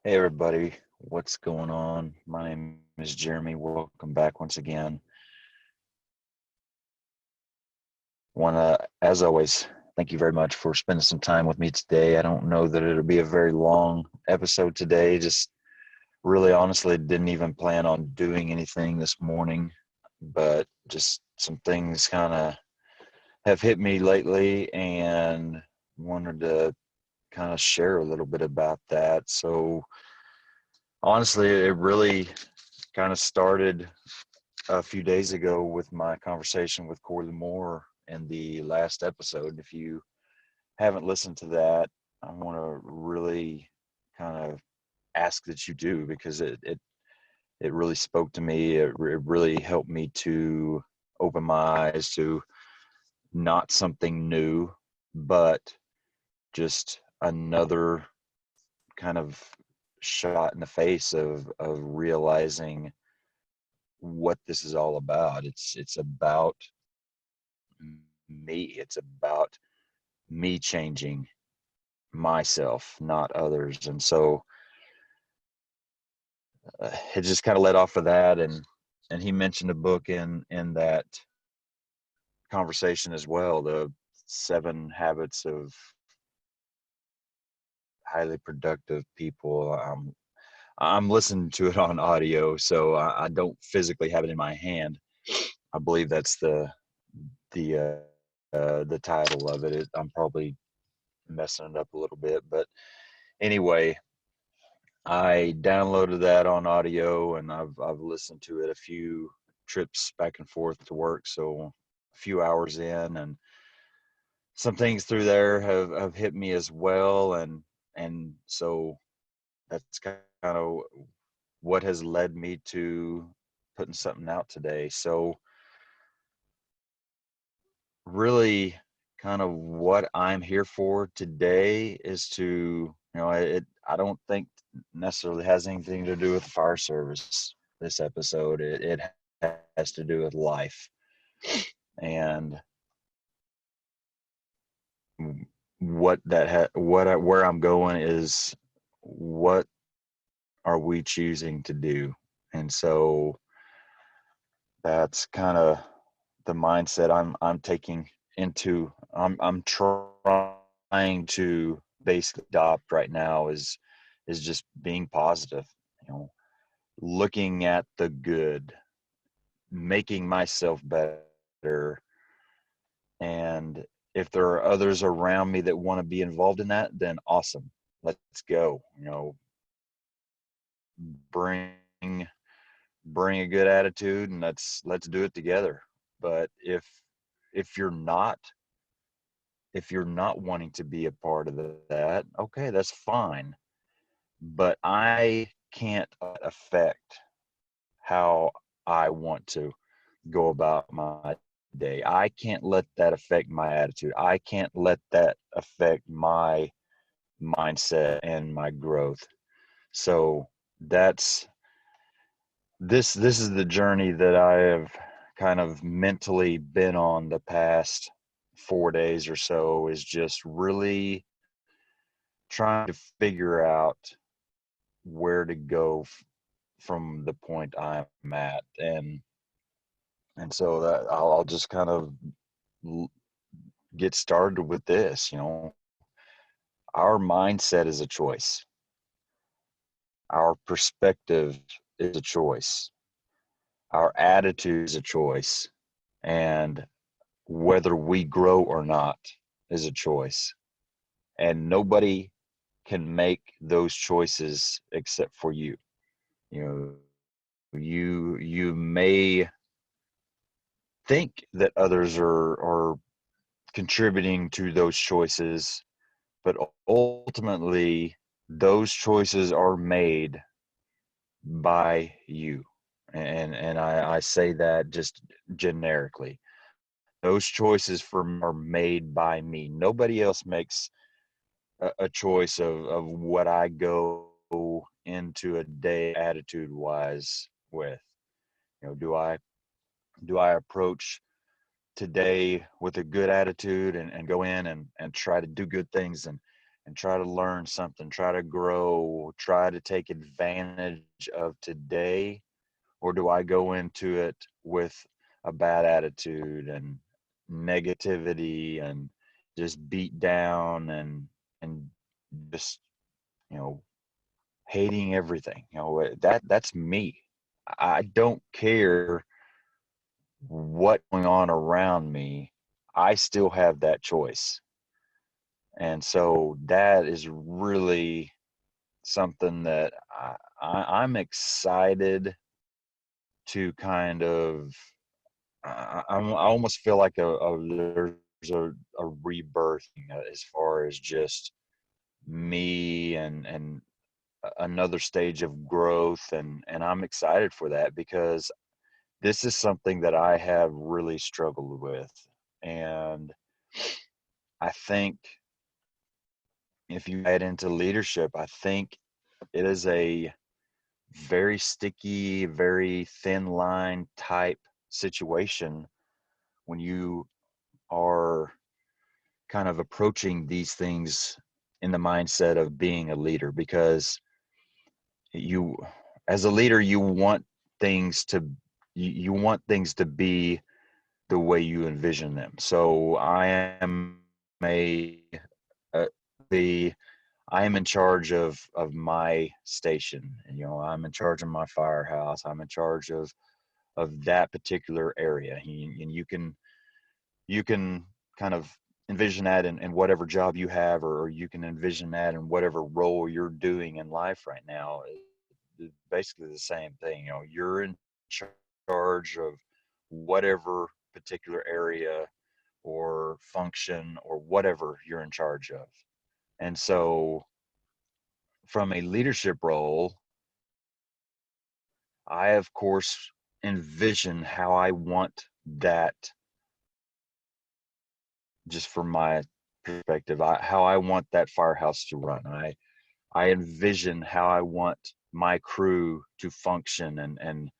Hey everybody, what's going on? My name is Jeremy. Welcome back once again. As always, thank you very much for spending some time with me today. I don't know that it'll be a very long episode today. Just really honestly didn't even plan on doing anything this morning, but just some things kind of have hit me lately and wanted to kind of share a little bit about that. So honestly, it really kind of started a few days ago with my conversation with Corley Moore in the last episode. If you haven't listened to that, I want to really kind of ask that you do because it really spoke to me. It really helped me to open my eyes to not something new, but just another kind of shot in the face of realizing what this is all about. It's about me. It's about me changing myself, not others. And so it just kind of led off of that. And he mentioned a book in that conversation as well, the 7 Habits of Highly Productive People. I'm listening to it on audio, so I don't physically have it in my hand. I believe that's the title of it. I'm probably messing it up a little bit, but anyway, I downloaded that on audio and I've listened to it a few trips back and forth to work. So a few hours in, and some things through there have hit me as well. And so that's kind of what has led me to putting something out today. So really kind of what I'm here for today is to, I don't think necessarily has anything to do with fire service. This episode, it has to do with life. And where I'm going is, what are we choosing to do? And so that's kind of the mindset I'm taking into. I'm trying to basically adopt right now is just being positive, you know, looking at the good, making myself better. And if there are others around me that want to be involved in that, then awesome. Let's go. Bring bring a good attitude and let's do it together. But if if you're not wanting to be a part of that, okay, that's fine. But I can't affect how I want to go about my day. I can't let that affect my attitude. I can't let that affect my mindset and my growth. So that's this is the journey that I have kind of mentally been on the past 4 days or so, is just really trying to figure out where to go from the point I'm at. And so that I'll just kind of get started with this. Our mindset is a choice. Our perspective is a choice. Our attitude is a choice. And whether we grow or not is a choice. And nobody can make those choices except for you. You may think that others are contributing to those choices, but ultimately those choices are made by you. And I say that just generically. Those choices are made by me. Nobody else makes a choice of what I go into a day attitude wise with. Do I approach today with a good attitude and go in and try to do good things and and try to learn something, try to grow, try to take advantage of today? Or do I go into it with a bad attitude and negativity and just beat down and just, you know, hating everything? You know, that's me. I don't care what's going on around me. I still have that choice. And so that is really something that I'm excited to kind of, I almost feel like there's a rebirth as far as just me and another stage of growth. And I'm excited for that because this is something that I have really struggled with. And I think if you add into leadership, I think it is a very sticky, very thin line type situation when you are kind of approaching these things in the mindset of being a leader, because you, as a leader, you want things to you want things to be the way you envision them. So I am a, a the I am in charge of my station, and I'm in charge of my firehouse. I'm in charge of that particular area, and you can kind of envision that in whatever job you have, or you can envision that in whatever role you're doing in life right now. It's basically the same thing. You're in charge of whatever particular area or function or whatever you're in charge of. And so from a leadership role, I of course envision how I want that, just from my perspective, how I want that firehouse to run. I envision how I want my crew to function, and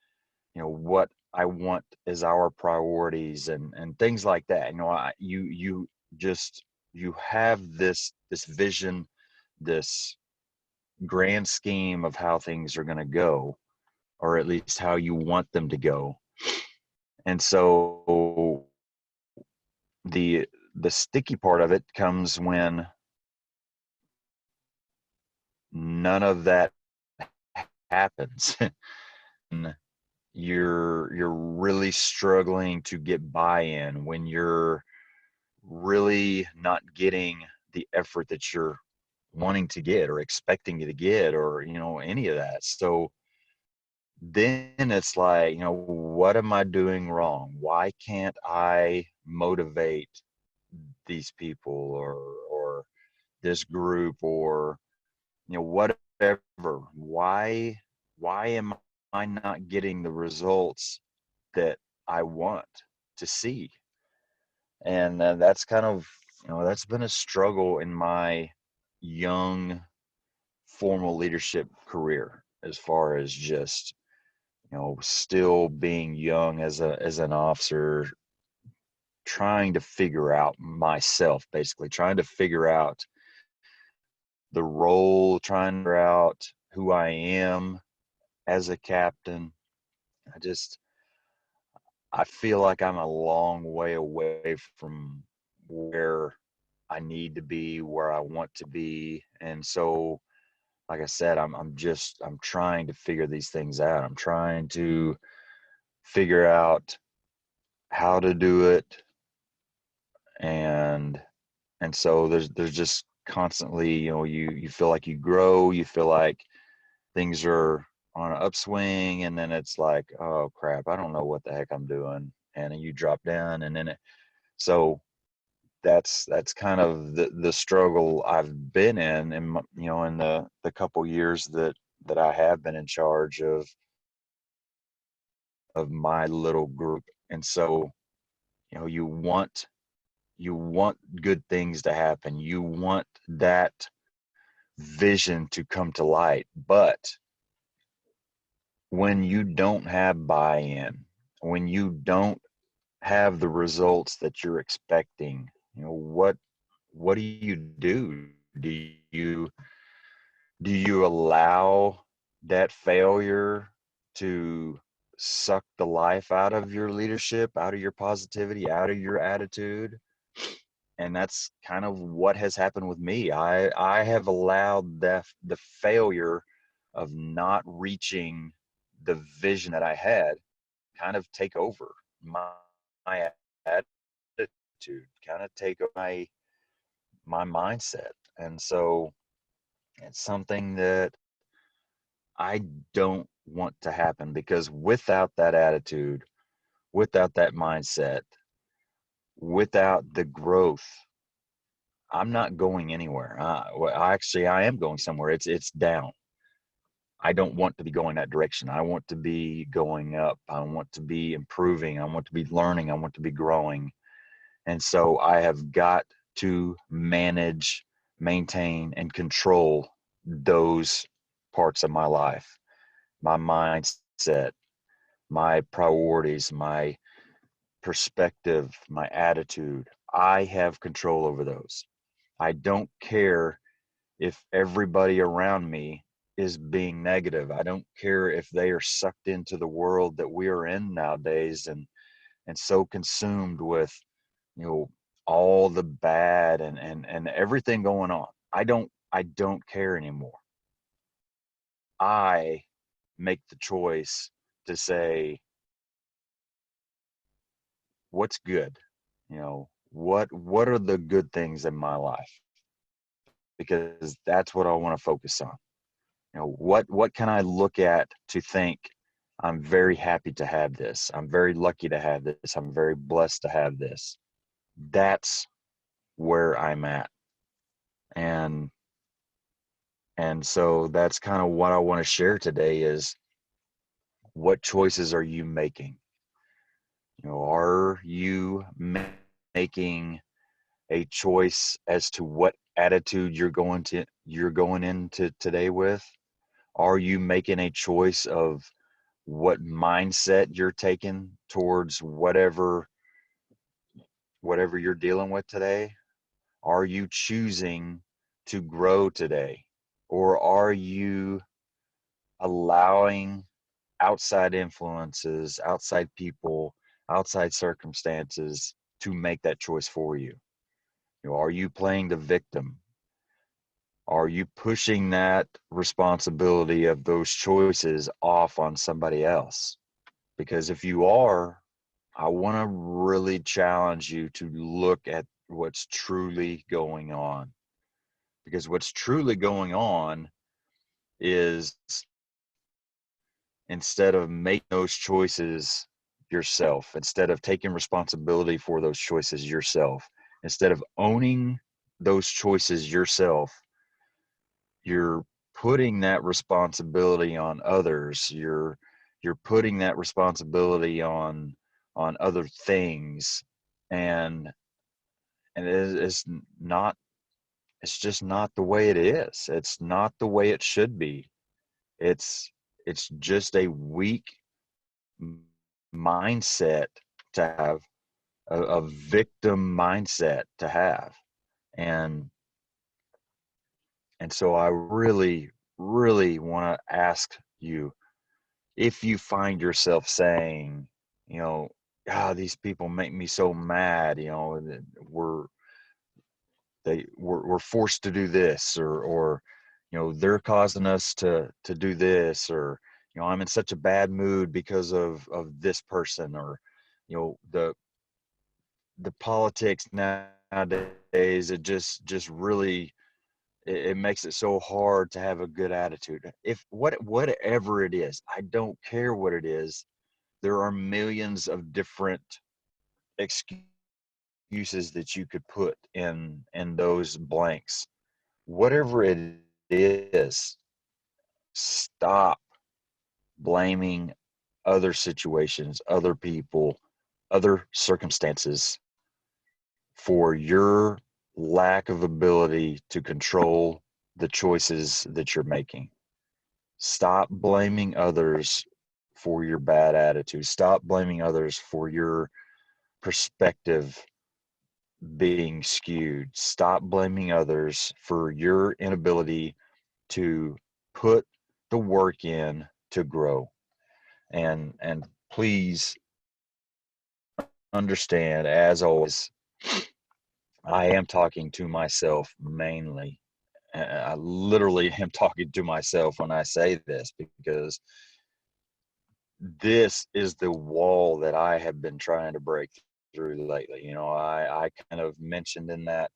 what I want as our priorities, and things like that. You just, you have this vision, this grand scheme of how things are going to go, or at least how you want them to go. And so the the sticky part of it comes when none of that happens. And you're really struggling to get buy-in, when you're really not getting the effort that you're wanting to get or expecting you to get, or any of that. So then it's like, what am I doing wrong? Why can't I motivate these people, or this group, or whatever? Why am I not getting the results that I want to see? And that's kind of, that's been a struggle in my young formal leadership career, as far as just, still being young as an officer, trying to figure out myself, basically trying to figure out the role, trying to figure out who I am as a captain. I feel like I'm a long way away from where I need to be, where I want to be. And so, like I said, I'm trying to figure these things out. I'm trying to figure out how to do it. And so there's just constantly, you feel like you grow, you feel like things are on an upswing, and then it's like, oh crap, I don't know what the heck I'm doing. And then you drop down, and then so that's kind of the struggle I've been in the couple years that I have been in charge of my little group. And so, you want good things to happen. You want that vision to come to light. But when you don't have buy-in, when you don't have the results that you're expecting, what do you do? Do you allow that failure to suck the life out of your leadership, out of your positivity, out of your attitude? And that's kind of what has happened with me. I have allowed the failure of not reaching the vision that I had kind of take over my attitude, kind of take over my mindset. And so it's something that I don't want to happen, because without that attitude, without that mindset, without the growth, I'm not going anywhere. Well, actually, I am going somewhere. It's down. I don't want to be going that direction. I want to be going up. I want to be improving. I want to be learning. I want to be growing. And so I have got to manage, maintain, and control those parts of my life, my mindset, my priorities, my perspective, my attitude. I have control over those. I don't care if everybody around me is being negative. I don't care if they are sucked into the world that we are in nowadays, and so consumed with, you know, all the bad and everything going on. I don't care anymore. I make the choice to say, what's good? You know, what are the good things in my life? Because that's what I want to focus on. You know, what can I look at to think, I'm very happy to have this, I'm very lucky to have this, I'm very blessed to have this? That's where I'm at. And so that's kind of what I want to share today is, what choices are you making? You know, are you making a choice as to what attitude you're going into today with? Are you making a choice of what mindset you're taking towards whatever you're dealing with today? Are you choosing to grow today? Or are you allowing outside influences, outside people, outside circumstances to make that choice for you? You know, are you playing the victim? Are you pushing that responsibility of those choices off on somebody else? Because if you are, I want to really challenge you to look at what's truly going on. Because what's truly going on is, instead of making those choices yourself, instead of taking responsibility for those choices yourself, instead of owning those choices yourself, you're putting that responsibility on others. You're putting that responsibility on other things, and it's not, it's just not the way it is. It's not the way it should be. It's just a weak mindset to have, a victim mindset to have. and and so I really, really want to ask you, if you find yourself saying, you know, these people make me so mad, you know, that we're forced to do this, or you know, they're causing us to do this, or you know, I'm in such a bad mood because of this person, or you know, the politics nowadays, it just really, it makes it so hard to have a good attitude. If whatever it is, I don't care what it is. There are millions of different excuses that you could put in those blanks. Whatever it is, stop blaming other situations, other people, other circumstances for your lack of ability to control the choices that you're making. Stop blaming others for your bad attitude. Stop blaming others for your perspective being skewed. Stop blaming others for your inability to put the work in to grow. And please understand, as always, I am talking to myself mainly. I literally am talking to myself when I say this, because this is the wall that I have been trying to break through lately. You know, I kind of mentioned in that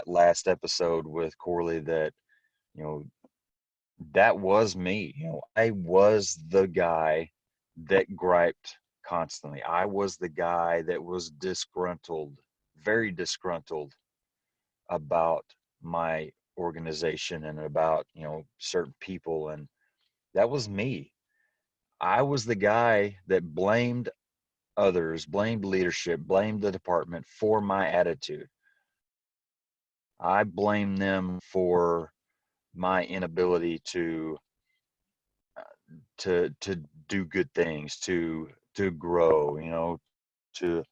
last episode with Corley that, you know, that was me. You know, I was the guy that griped constantly. I was the guy that was disgruntled, very disgruntled about my organization and about, you know, certain people. And that was me. I was the guy that blamed others, blamed leadership, blamed the department for my attitude. I blame them for my inability to do good things, to grow, you know, to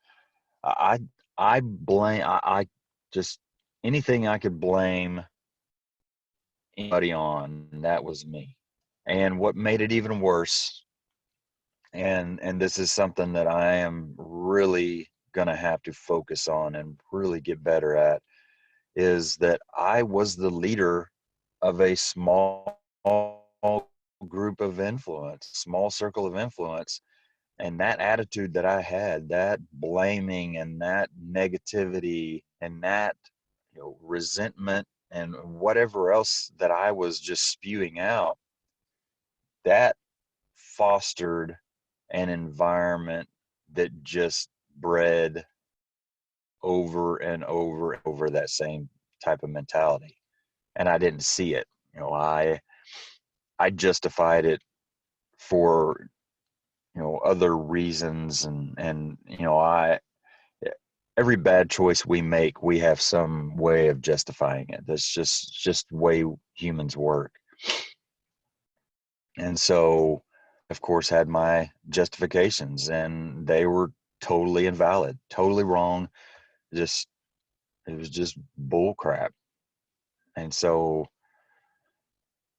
I I blame I just anything I could blame anybody on, that was me. And what made it even worse, and this is something that I am really gonna have to focus on and really get better at, is that I was the leader of a small group of influence, small circle of influence. And that attitude that I had, that blaming and that negativity and that, you know, resentment and whatever else that I was just spewing out, that fostered an environment that just bred over and over and over that same type of mentality. And I didn't see it. You know, I justified it for, you know, other reasons. And you know, I every bad choice we make, we have some way of justifying it. That's just way humans work. And so, of course, had my justifications, and they were totally invalid, totally wrong. Just it was just bull crap. And so,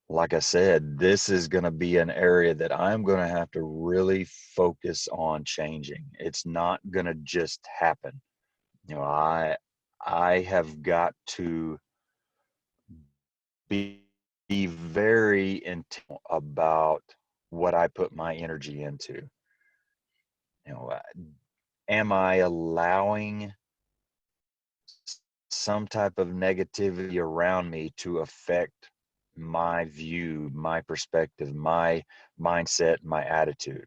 like I said, this is going to be an area that I'm going to have to really focus on changing. It's not going to just happen. You know, I have got to be very intentional about what I put my energy into. You know, am I allowing some type of negativity around me to affect my view, my perspective, my mindset, my attitude?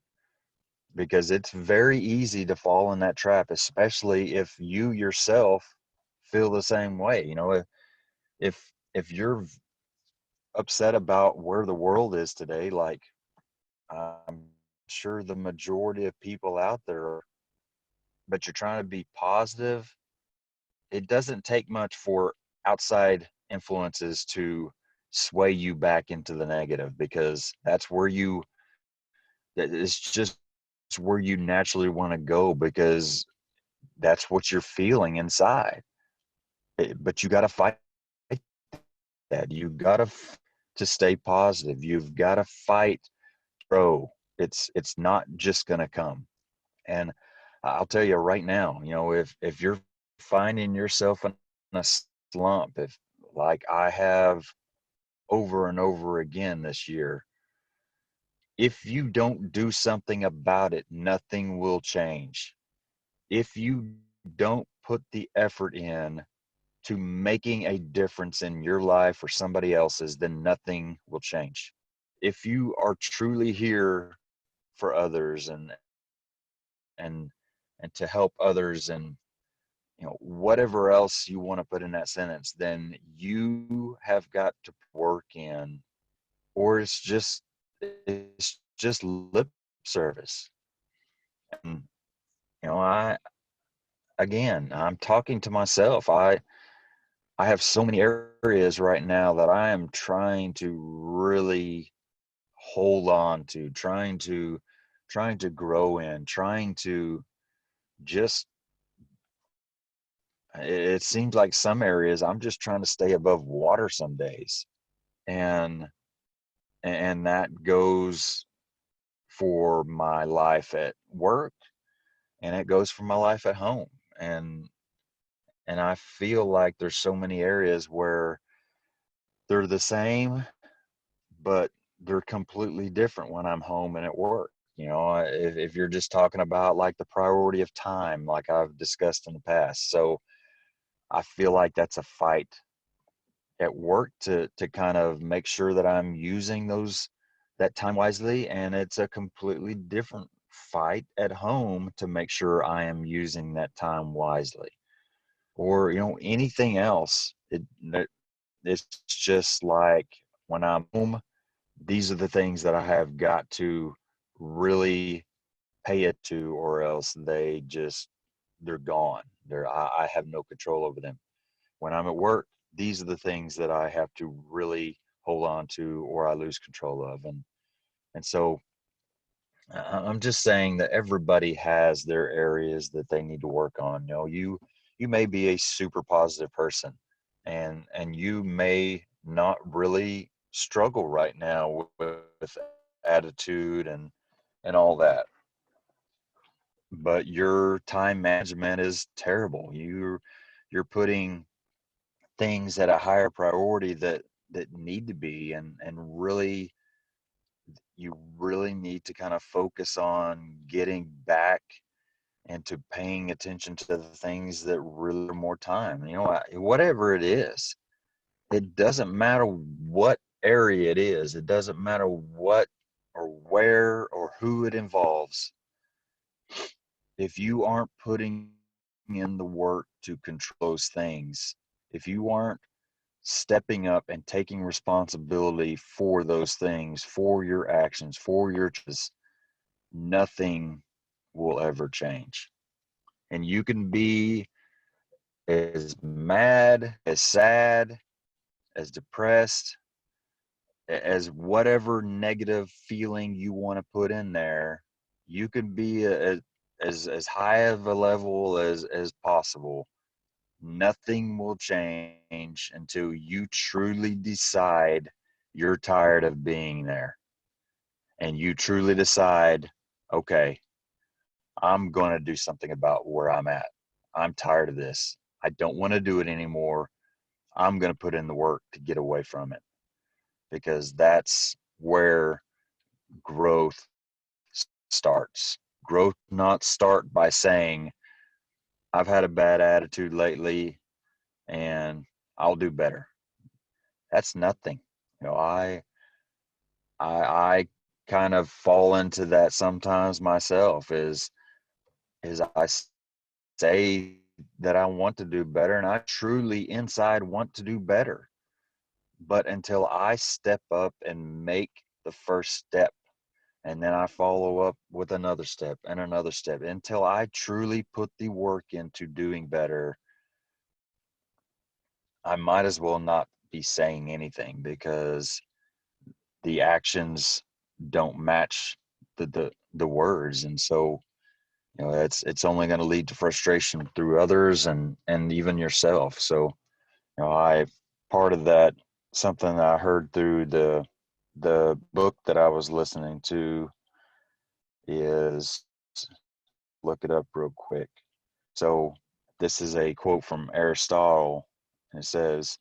Because it's very easy to fall in that trap, especially if you yourself feel the same way. You know, if you're upset about where the world is today, like I'm sure the majority of people out there are, but you're trying to be positive, it doesn't take much for outside influences to sway you back into the negative, because that's where it's just where you naturally want to go, because that's what you're feeling inside. But you got to fight that. You got to stay positive. You've got to fight, bro. It's not just going to come. And I'll tell you right now, you know, if you're finding yourself in a slump, if like I have over and over again this year, if you don't do something about it, nothing will change. If you don't put the effort in to making a difference in your life or somebody else's, then nothing will change. If you are truly here for others and and to help others, and you know, whatever else you want to put in that sentence, then you have got to work in, or it's just lip service. And you know, I'm talking to myself. I have so many areas right now that I am trying to really hold on to, trying to grow in, trying to just it seems like some areas I'm just trying to stay above water some days. And that goes for my life at work, and it goes for my life at home. And I feel like there's so many areas where they're the same, but they're completely different when I'm home and at work. You know, if you're just talking about like the priority of time, like I've discussed in the past. So I feel like that's a fight at work to kind of make sure that I'm using that time wisely, and it's a completely different fight at home to make sure I am using that time wisely. Or, you know, anything else. It's just like when I'm home, these are the things that I have got to really pay it to, or else they're gone. I have no control over them. When I'm at work, these are the things that I have to really hold on to, or I lose control of. And so I'm just saying that everybody has their areas that they need to work on. You know, you may be a super positive person, and you may not really struggle right now with attitude and all that, but your time management is terrible. You're putting things at a higher priority that need to be, and really, you really need to kind of focus on getting back and to paying attention to the things that really are more time. You know, whatever it is, it doesn't matter what area it is, it doesn't matter what or where or who it involves. If you aren't putting in the work to control those things, if you aren't stepping up and taking responsibility for those things, for your actions, for your choices, nothing will ever change. And you can be as mad, as sad, as depressed, as whatever negative feeling you want to put in there. You can be as high of a level as possible. Nothing will change until you truly decide you're tired of being there, and you truly decide, okay, I'm going to do something about where I'm at. I'm tired of this. I don't want to do it anymore. I'm going to put in the work to get away from it, because that's where growth starts. Growth not start by saying, I've had a bad attitude lately and I'll do better. That's nothing. You know, I kind of fall into that sometimes myself, is I say that I want to do better, and I truly inside want to do better. But until I step up and make the first step, and then I follow up with another step and another step, until I truly put the work into doing better, I might as well not be saying anything, because the actions don't match the words. And so, you know, it's only going to lead to frustration through others and even yourself. So, you know, I part of that, something that I heard through the book that I was listening to, is, look it up real quick. So this is a quote from Aristotle, and it says,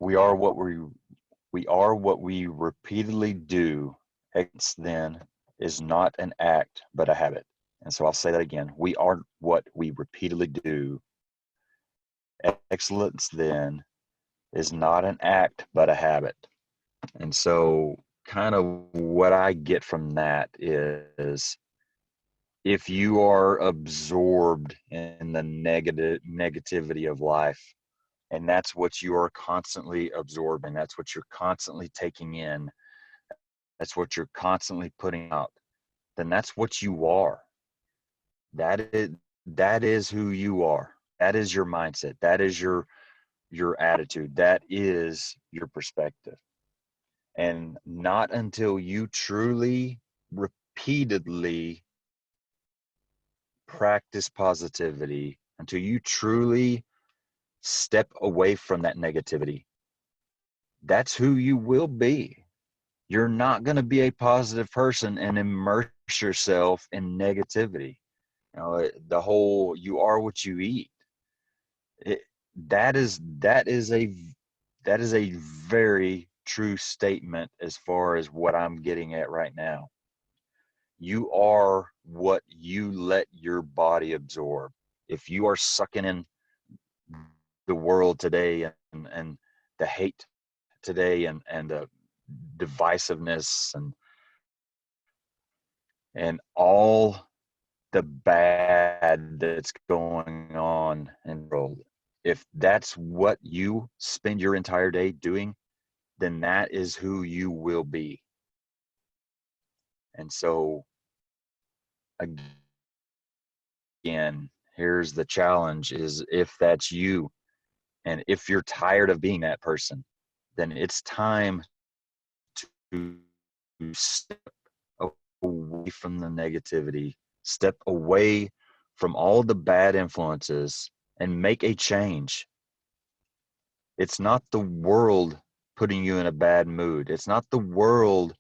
"We are what we repeatedly do. Excellence then is not an act but a habit." And so I'll say that again: we are what we repeatedly do. Excellence then is not an act but a habit. And so, kind of what I get from that is, if you are absorbed in the negativity of life, and that's what you are constantly absorbing, that's what you're constantly taking in, that's what you're constantly putting out, then that's what you are. That is who you are. That is your mindset. That is your attitude. That is your perspective. And not until you truly, repeatedly practice positivity, until you truly step away from that negativity. That's who you will be. You're not going to be a positive person and immerse yourself in negativity. You know, the whole "you are what you eat." It, that is a very true statement as far as what I'm getting at right now. You are what you let your body absorb. If you are sucking in the world today and the hate today and the divisiveness and all the bad that's going on in the world, if that's what you spend your entire day doing, then that is who you will be. And so again, here's the challenge: is if that's you, and if you're tired of being that person, then it's time to step away from the negativity, step away from all the bad influences, and make a change. It's not the world putting you in a bad mood. It's not the world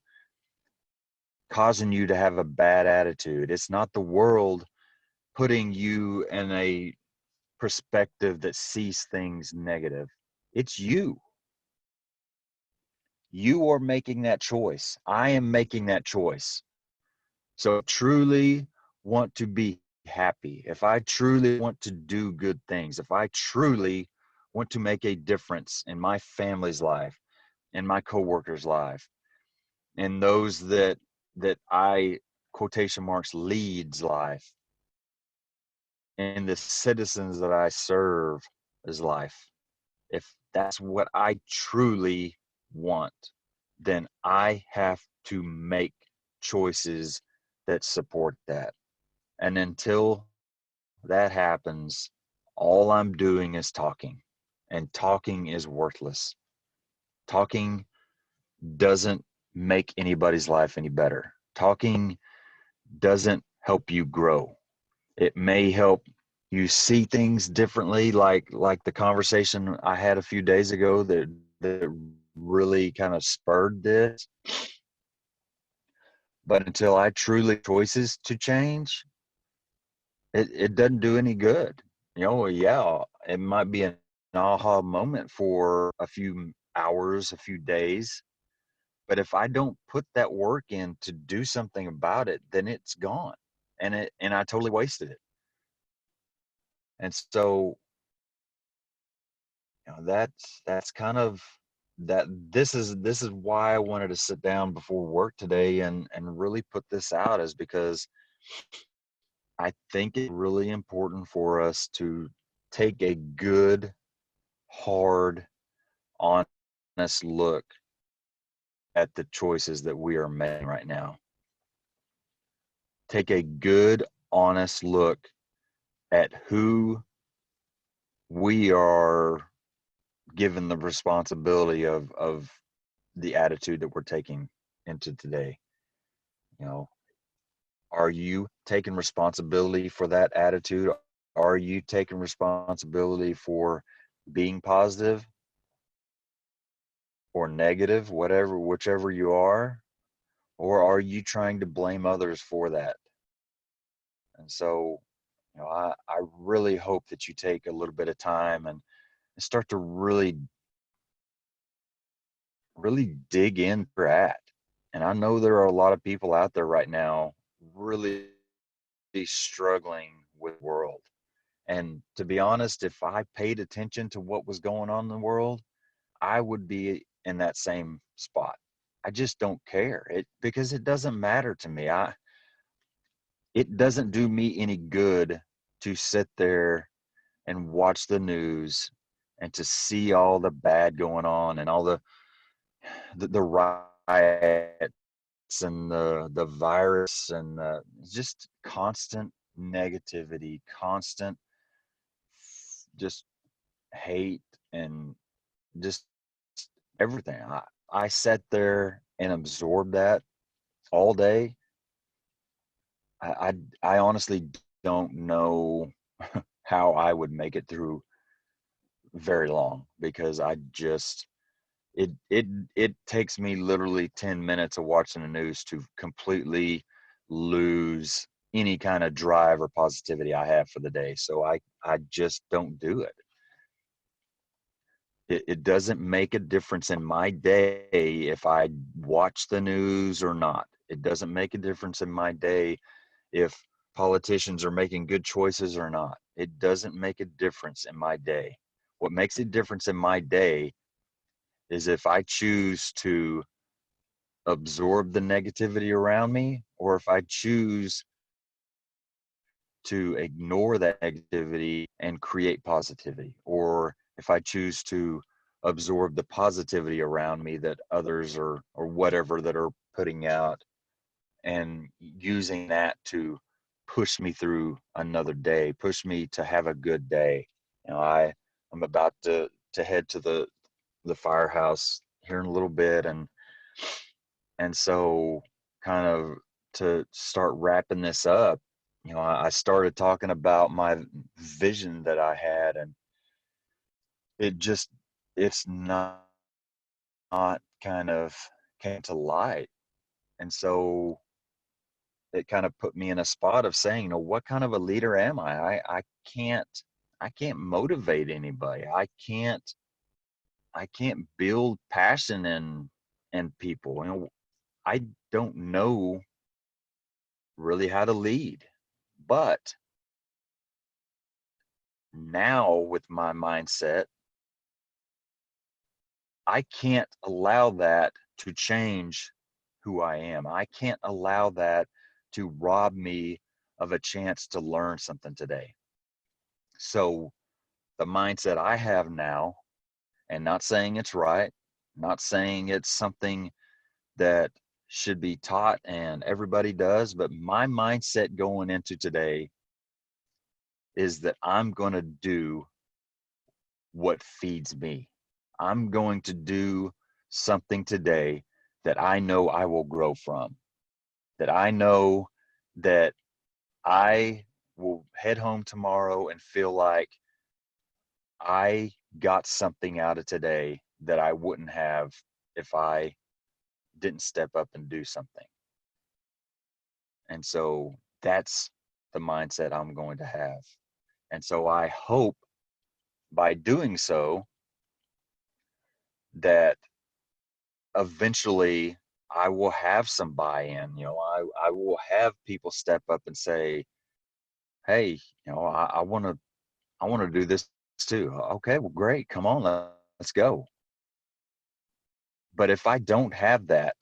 causing you to have a bad attitude. It's not the world putting you in a perspective that sees things negative. It's you. You are making that choice. I am making that choice. So truly want to be happy, if I truly want to do good things, if I truly want to make a difference in my family's life, in my coworkers' life, in those that I quotation marks leads life, in the citizens that I serve as life, if that's what I truly want, then I have to make choices that support that. And until that happens, all I'm doing is talking, and talking is worthless. Talking doesn't make anybody's life any better. Talking doesn't help you grow. It may help you see things differently, like the conversation I had a few days ago that really kind of spurred this. But until I truly choices to change, it doesn't do any good. You know, yeah, it might be an aha moment for a few hours, a few days, but if I don't put that work in to do something about it, then it's gone, and I totally wasted it. And so, you know, that's kind of that. This is why I wanted to sit down before work today and really put this out, is because I think it's really important for us to take a good, hard, honest look at the choices that we are making right now. Take a good, honest look at who we are given the responsibility of the attitude that we're taking into today. You know, are you taking responsibility for that attitude? Are you taking responsibility for being positive or negative, whatever, whichever you are? Or are you trying to blame others for that? And so, you know, I really hope that you take a little bit of time and start to really dig in where you're at. And I know there are a lot of people out there right now really struggling with the world. And to be honest, if I paid attention to what was going on in the world, I would be in that same spot. I just don't care. Because it doesn't matter to me. It doesn't do me any good to sit there and watch the news and to see all the bad going on and all the riots and the virus and just constant negativity, constant just hate and just everything. I sat there and absorbed that all day. I honestly don't know how I would make it through very long, because it takes me literally 10 minutes of watching the news to completely lose any kind of drive or positivity I have for the day. So I just don't do it. It doesn't make a difference in my day if I watch the news or not. It doesn't make a difference in my day if politicians are making good choices or not. It doesn't make a difference in my day. What makes a difference in my day is if I choose to absorb the negativity around me, or if I choose to ignore that negativity and create positivity, or if I choose to absorb the positivity around me that others or whatever that are putting out, and using that to push me through another day, push me to have a good day. I'm about to head to the firehouse here in a little bit, and so kind of to start wrapping this up, I started talking about my vision that I had, and it just it's not kind of came to light. And so it kind of put me in a spot of saying, what kind of a leader am I? I can't motivate anybody. I can't build passion in people. I don't know really how to lead. But now with my mindset, I can't allow that to change who I am. I can't allow that to rob me of a chance to learn something today. So the mindset I have now, and not saying it's right, not saying it's something that should be taught and everybody does, but my mindset going into today is that I'm going to do what feeds me. I'm going to do something today that I know I will grow from, that I know that I will head home tomorrow and feel like I got something out of today that I wouldn't have if I didn't step up and do something. And so that's the mindset I'm going to have. And so I hope by doing so that eventually I will have some buy-in. I will have people step up and say, hey, I want to do this too. Okay, well, great. Come on, let's go. But if I don't have that,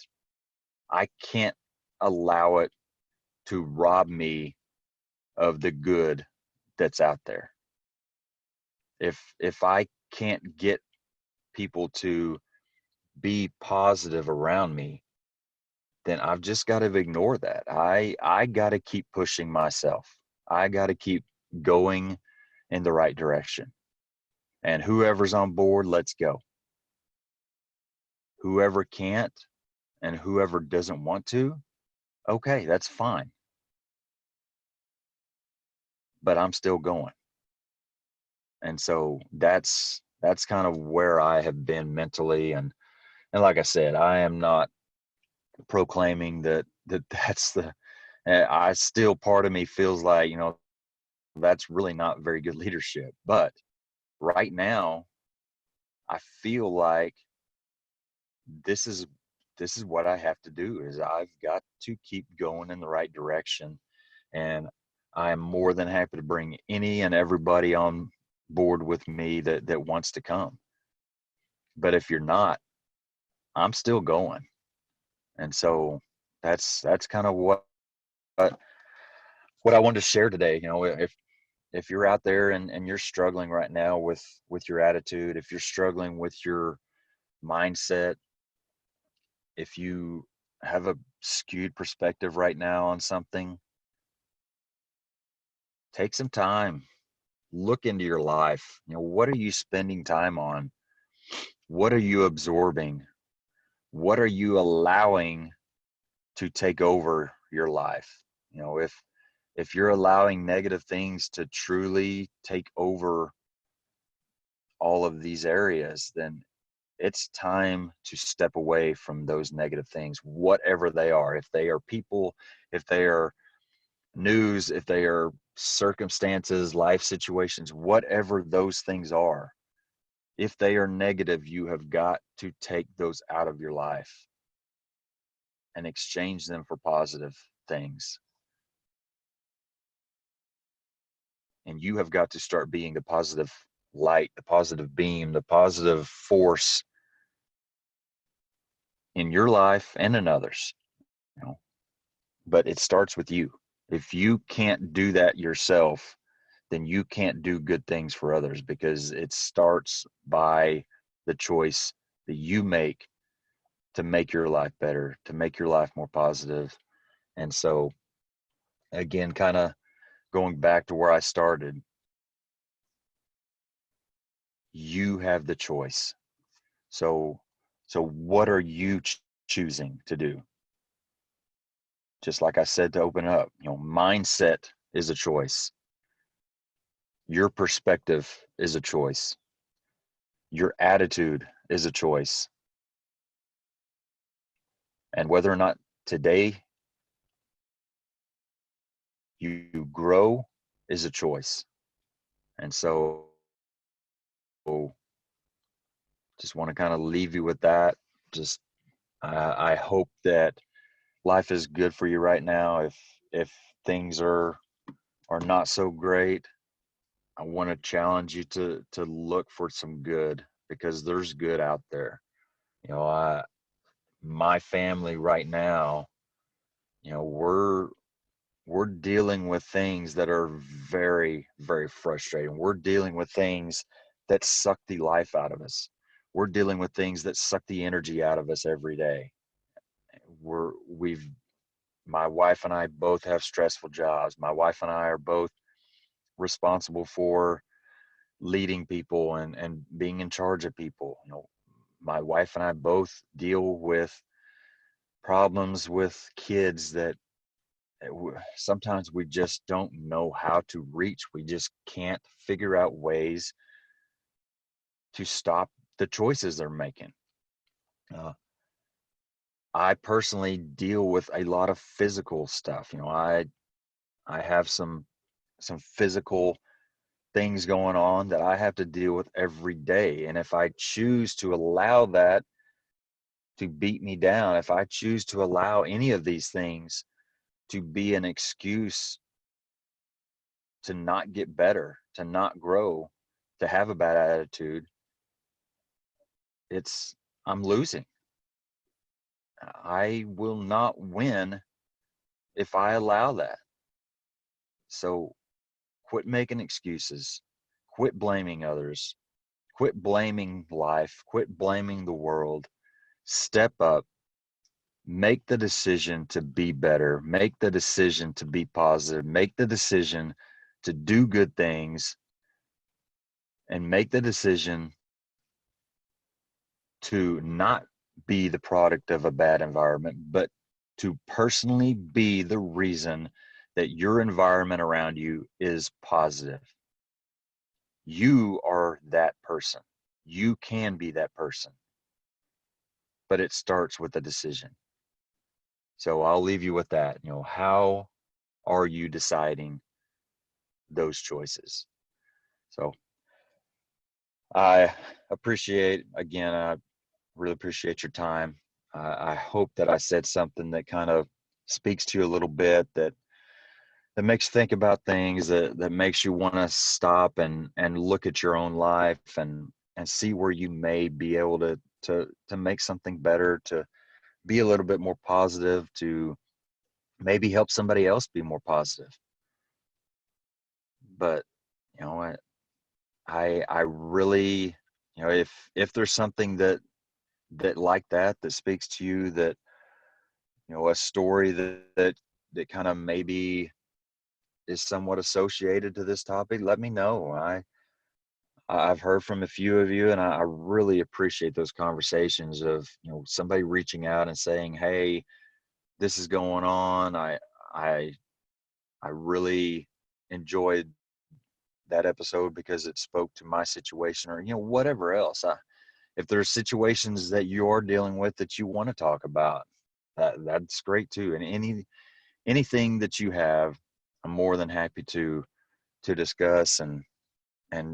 I can't allow it to rob me of the good that's out there. If I can't get people to be positive around me, then I've just got to ignore that. I got to keep pushing myself. I got to keep going in the right direction. And whoever's on board, let's go. Whoever can't and whoever doesn't want to, okay, that's fine. But I'm still going. And so that's kind of where I have been mentally. And like I said, I am not proclaiming that's the I still, part of me feels like, that's really not very good leadership. But right now, I feel like this is what I have to do, is I've got to keep going in the right direction. And I am more than happy to bring any and everybody on board with me that wants to come. But if you're not, I'm still going. And so that's kind of what I wanted to share today. If you're out there and you're struggling right now with your attitude, if you're struggling with your mindset, if you have a skewed perspective right now on something, take some time, look into your life. What are you spending time on? What are you absorbing? What are you allowing to take over your life? If you're allowing negative things to truly take over all of these areas, then it's time to step away from those negative things, whatever they are. If they are people, if they are news, if they are circumstances, life situations, whatever those things are, if they are negative, you have got to take those out of your life and exchange them for positive things. And you have got to start being the positive light, the positive beam, the positive force in your life and in others, you know. But it starts with you. If you can't do that yourself, then you can't do good things for others, because it starts by the choice that you make to make your life better, to make your life more positive. And so, again, kind of going back to where I started, you have the choice. So what are you choosing to do? Just like I said to open up, you know, mindset is a choice. Your perspective is a choice. Your attitude is a choice. And whether or not today you grow is a choice. And so just want to kind of leave you with that. Just I hope that life is good for you right now. If things are not so great, I want to challenge you to look for some good, because there's good out there. You know, my family right now, you know, we're dealing with things that are very, very frustrating. We're dealing with things that suck the life out of us. We're dealing with things that suck the energy out of us every day. We've My wife and I both have stressful jobs. My wife and I are both responsible for leading people and being in charge of people. You know, my wife and I both deal with problems with kids that sometimes we just don't know how to reach. We just can't figure out ways to stop the choices they're making. Uh, I personally deal with a lot of physical stuff. You know, I have some physical things going on that I have to deal with every day. And if I choose to allow that to beat me down, if I choose to allow any of these things to be an excuse to not get better, to not grow, to have a bad attitude, it's I'm losing. I will not win if I allow that. So quit making excuses, quit blaming others, quit blaming life, quit blaming the world. Step up, make the decision to be better, make the decision to be positive, make the decision to do good things, and make the decision to not be the product of a bad environment, but to personally be the reason that your environment around you is positive. You are that person. You can be that person, but it starts with a decision. So I'll leave you with that. You know, how are you deciding those choices? So I I really appreciate your time. I hope that I said something that kind of speaks to you a little bit, that makes you think about things, that makes you want to stop and look at your own life and see where you may be able to make something better, to be a little bit more positive, to maybe help somebody else be more positive. But you know, I really, you know, if there's something that like that speaks to you, that, you know, a story that kind of maybe is somewhat associated to this topic, let me know. I've heard from a few of you, and I really appreciate those conversations of, you know, somebody reaching out and saying, hey, this is going on. I I really enjoyed that episode because it spoke to my situation, or whatever else. If there's situations that you're dealing with that you want to talk about, that's great too. And anything that you have, I'm more than happy to discuss and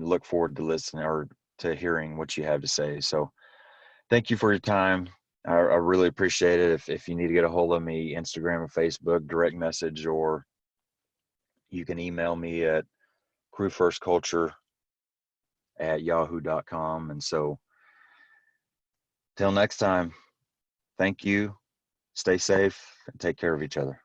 look forward to listening or to hearing what you have to say. So thank you for your time. I really appreciate it. If you need to get a hold of me, Instagram or Facebook, direct message, or you can email me at crewfirstculture@yahoo.com. And so till next time, thank you. Stay safe and take care of each other.